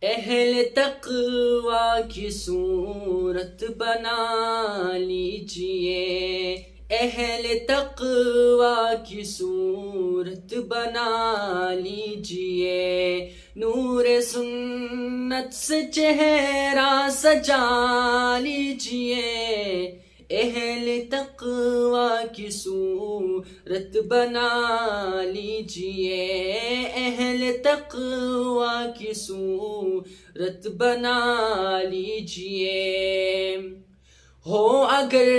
اہل تقوی کی صورت بنا لیجئے، اہل تقوی کی صورت بنا لیجئے، نور سنت سے چہرہ سجا لیجئے، اہل تقوی کی صورت بنا لیجئے، اہل تقوی کی صورت بنا لیجئے۔ ہو اگر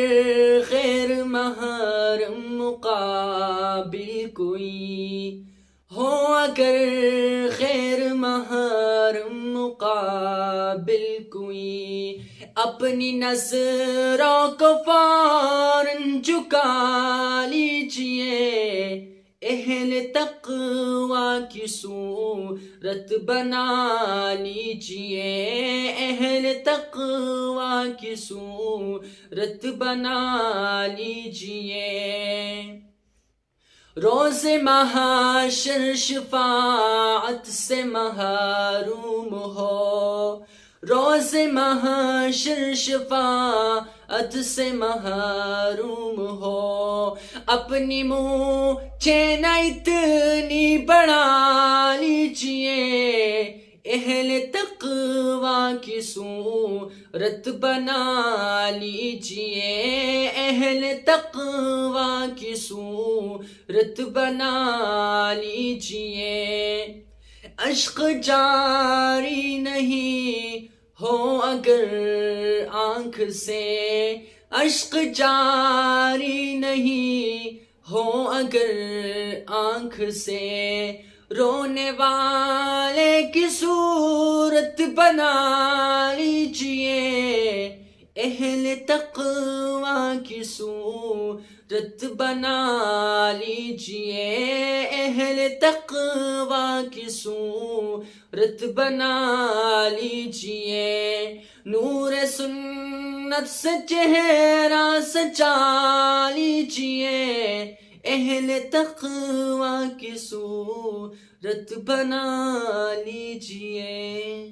غیر محرم مقابل کوئی، ہو اگر غیر محرم مقابل کوئی، اپنی نظروں کو فوراً جھکا لیجئے، اہل تقوی کی صورت بنا لیجئے، اہل تقوی کی صورت بنا لیجئے۔ روز محشر شفاعت سے محروم ہو، روز محشر شفاعت سے محروم ہو، اپنی مونچھیں نہ اتنی بڑھا لیجئے، اہل تقوی کی صورت بنا لیجئے، اہل تقوی کی صورت بنا لیجئے۔ اشک جاری نہیں ہو اگر آنکھ سے، اشک جاری نہیں ہو اگر آنکھ سے، رونے والے کی صورت بنا لیجئے، اہل تقوی کی صورت بنا لیجئے، اہل تقوی کی صورت بنا لیجئے، نور سنت سے چہرہ سجا لیجئے، اہل تقوی کی صورت بنا لیجئے۔